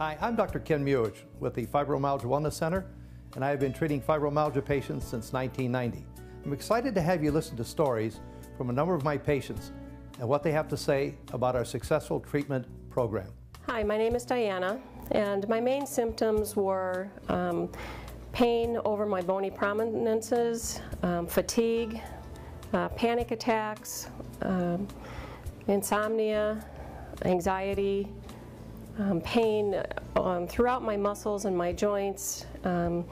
Hi, I'm Dr. Ken Muhich with the Fibromyalgia Wellness Center, and I have been treating fibromyalgia patients since 1990. I'm excited to have you listen to stories from a number of my patients and what they have to say about our successful treatment program. Hi, my name is Diana, and my main symptoms were pain over my bony prominences, fatigue, panic attacks, insomnia, anxiety, pain throughout my muscles and my joints. I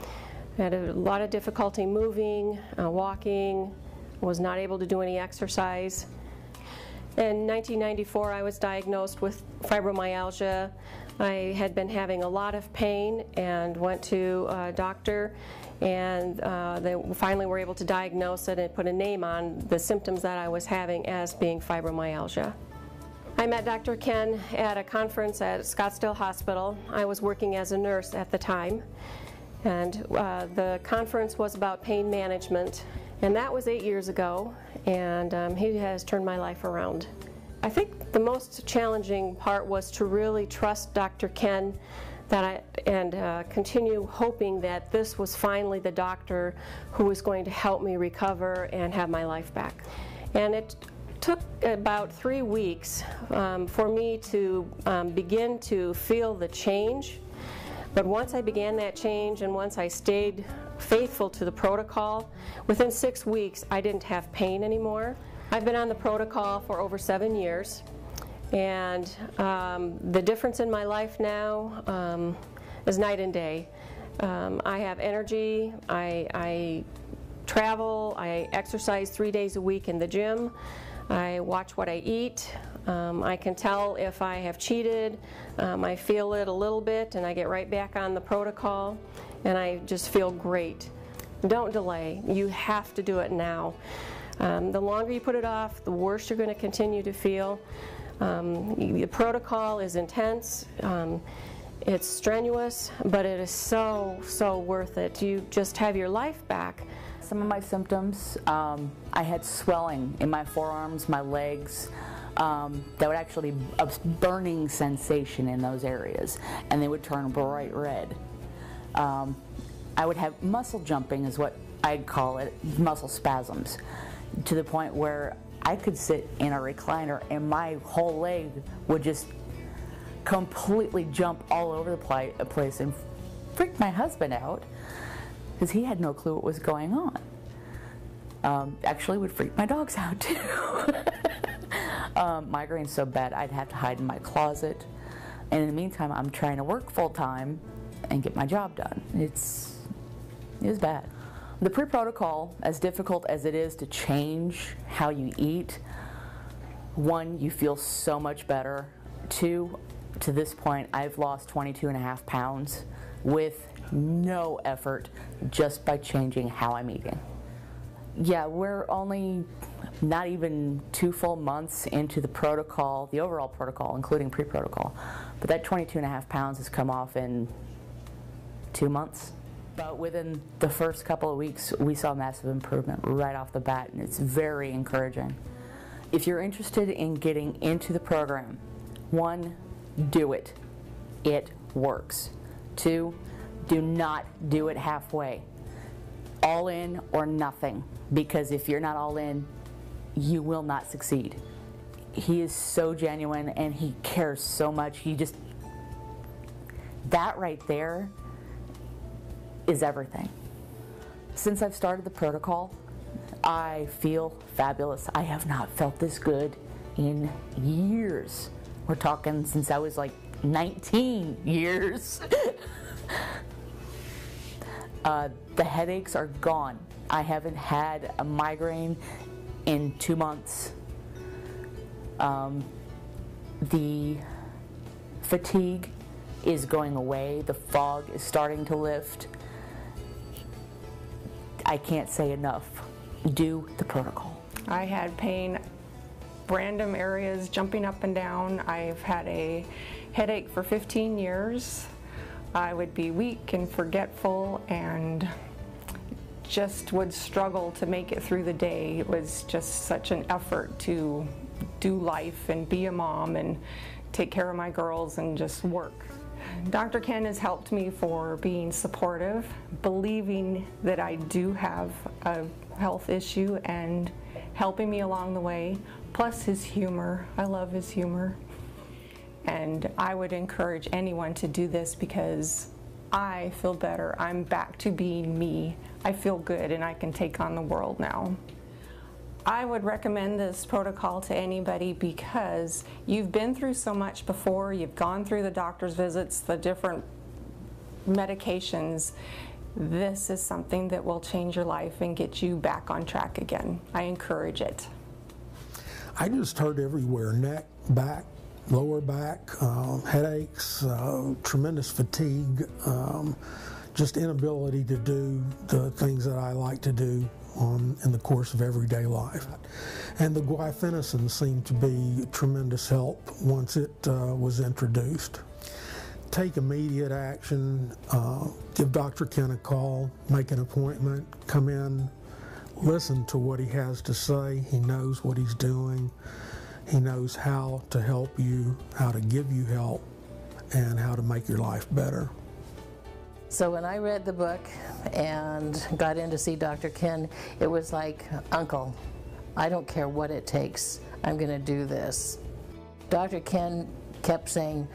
had a lot of difficulty moving, walking, was not able to do any exercise. In 1994, I was diagnosed with fibromyalgia. I had been having a lot of pain and went to a doctor, and they finally were able to diagnose it and put a name on the symptoms that I was having as being fibromyalgia. I met Dr. Ken at a conference at Scottsdale Hospital. I was working as a nurse at the time, and the conference was about pain management, and that was 8 years ago, and he has turned my life around. I think the most challenging part was to really trust Dr. Ken and continue hoping that this was finally the doctor who was going to help me recover and have my life back. And it took about 3 weeks for me to begin to feel the change. But once I began that change and once I stayed faithful to the protocol, within 6 weeks I didn't have pain anymore. I've been on the protocol for over 7 years, and the difference in my life now is night and day. I have energy, I travel, I exercise 3 days a week in the gym, I watch what I eat, I can tell if I have cheated, I feel it a little bit and I get right back on the protocol and I just feel great. Don't delay, you have to do it now. The longer you put it off, the worse you're going to continue to feel. The protocol is intense, it's strenuous, but it is so worth it. You just have your life back. Some of my symptoms, I had swelling in my forearms, my legs, that would actually be a burning sensation in those areas, and they would turn bright red. I would have muscle jumping is what I'd call it, muscle spasms, to the point where I could sit in a recliner and my whole leg would just completely jump all over the place and freak my husband out because he had no clue what was going on. Actually would freak my dogs out too. Migraine's so bad I'd have to hide in my closet, and in the meantime I'm trying to work full-time and get my job done. It was bad. The pre-protocol, as difficult as it is to change how you eat, one, you feel so much better. Two, to this point, I've lost 22.5 pounds with no effort, just by changing how I'm eating. Yeah, we're only not even 2 full months into the protocol, the overall protocol, including pre-protocol. But that 22.5 pounds has come off in 2 months. But within the first couple of weeks, we saw massive improvement right off the bat, and it's very encouraging. If you're interested in getting into the program, 1, do it. It works. 2, do not do it halfway. All in or nothing, because if you're not all in, you will not succeed. He is so genuine and he cares so much. That right there is everything. Since I've started the protocol, I feel fabulous. I have not felt this good in years. We're talking since I was like 19 years. The headaches are gone. I haven't had a migraine in 2 months. The fatigue is going away. The fog is starting to lift. I can't say enough. Do the protocol. I had pain, random areas jumping up and down. I've had a headache for 15 years. I would be weak and forgetful and just would struggle to make it through the day. It was just such an effort to do life and be a mom and take care of my girls and just work. Dr. Ken has helped me for being supportive, believing that I do have a health issue, and helping me along the way, plus his humor. I love his humor. And I would encourage anyone to do this because I feel better. I'm back to being me. I feel good and I can take on the world now. I would recommend this protocol to anybody because you've been through so much before. You've gone through the doctor's visits, the different medications. This is something that will change your life and get you back on track again. I encourage it. I just hurt everywhere, neck, back, lower back, headaches, tremendous fatigue, just inability to do the things that I like to do in the course of everyday life. And the guaifenesin seemed to be tremendous help once it was introduced. Take immediate action, give Dr. Ken a call, make an appointment, come in, listen to what he has to say. He knows what he's doing. He knows how to help you, how to give you help, and how to make your life better. So when I read the book and got in to see Dr. Ken, it was like, Uncle, I don't care what it takes. I'm going to do this. Dr. Ken kept saying,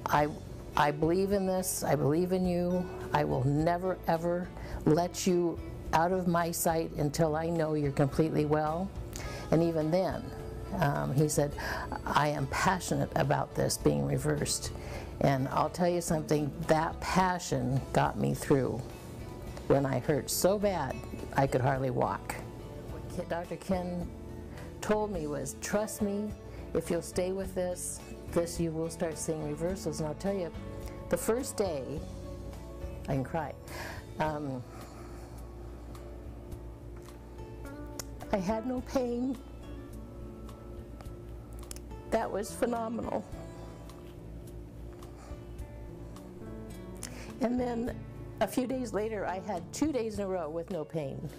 I believe in this. I believe in you. I will never, ever let you out of my sight until I know you're completely well. And even then, he said, I am passionate about this being reversed. And I'll tell you something, that passion got me through when I hurt so bad I could hardly walk. What Dr. Ken told me was, trust me, if you'll stay with this you will start seeing reversals. And I'll tell you, the first day, I can cry, I had no pain. That was phenomenal. And then a few days later, I had 2 days in a row with no pain.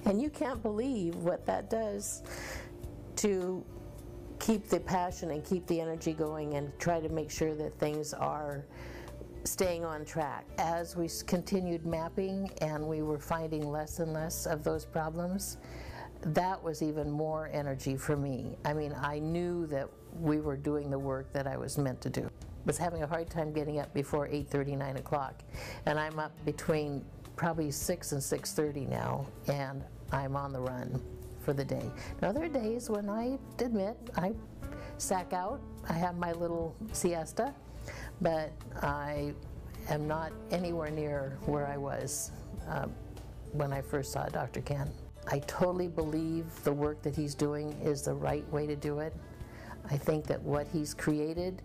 And you can't believe what that does to keep the passion and keep the energy going and try to make sure that things are staying on track. As we continued mapping and we were finding less and less of those problems, that was even more energy for me. I mean, I knew that we were doing the work that I was meant to do. Was having a hard time getting up before 8:30, 9 o'clock. And I'm up between probably 6 and 6:30 now, and I'm on the run for the day. Now there are days when I admit I sack out, I have my little siesta, but I am not anywhere near where I was when I first saw Dr. Ken. I totally believe the work that he's doing is the right way to do it. I think that what he's created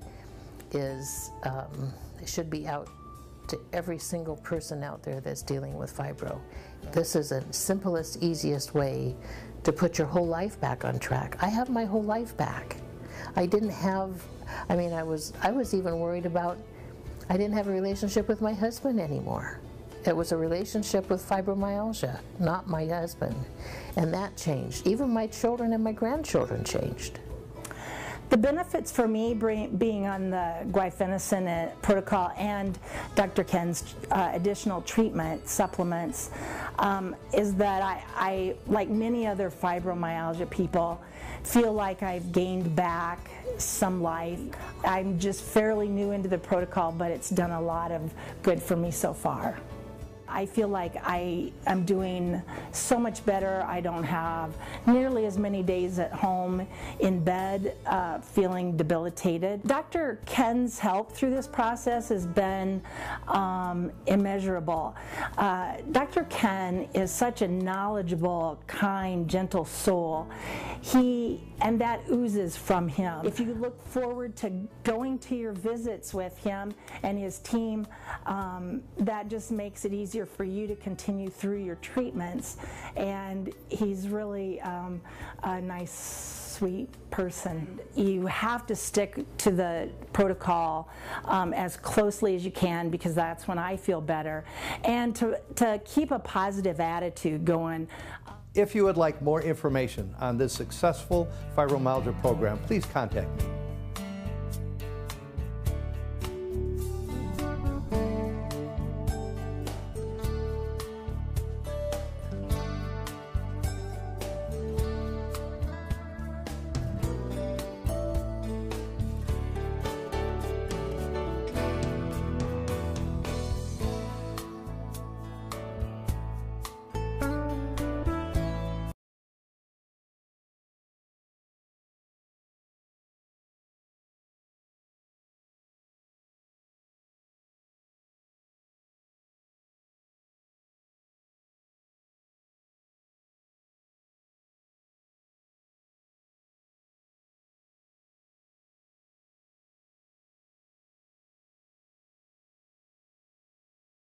is should be out to every single person out there that's dealing with fibro. This is the simplest, easiest way to put your whole life back on track. I have my whole life back. I didn't have, I mean, I was even worried about, I didn't have a relationship with my husband anymore. It was a relationship with fibromyalgia, not my husband. And that changed. Even my children and my grandchildren changed. The benefits for me being on the guaifenesin protocol and Dr. Ken's additional treatment supplements is that I, like many other fibromyalgia people, feel like I've gained back some life. I'm just fairly new into the protocol, but it's done a lot of good for me so far. I feel like I am doing so much better. I don't have nearly as many days at home in bed feeling debilitated. Dr. Ken's help through this process has been immeasurable. Dr. Ken is such a knowledgeable, kind, gentle soul. And that oozes from him. If you look forward to going to your visits with him and his team, that just makes it easier for you to continue through your treatments. And he's really a nice, sweet person. You have to stick to the protocol as closely as you can, because that's when I feel better, and to keep a positive attitude going. If you would like more information on this successful fibromyalgia program, please contact me.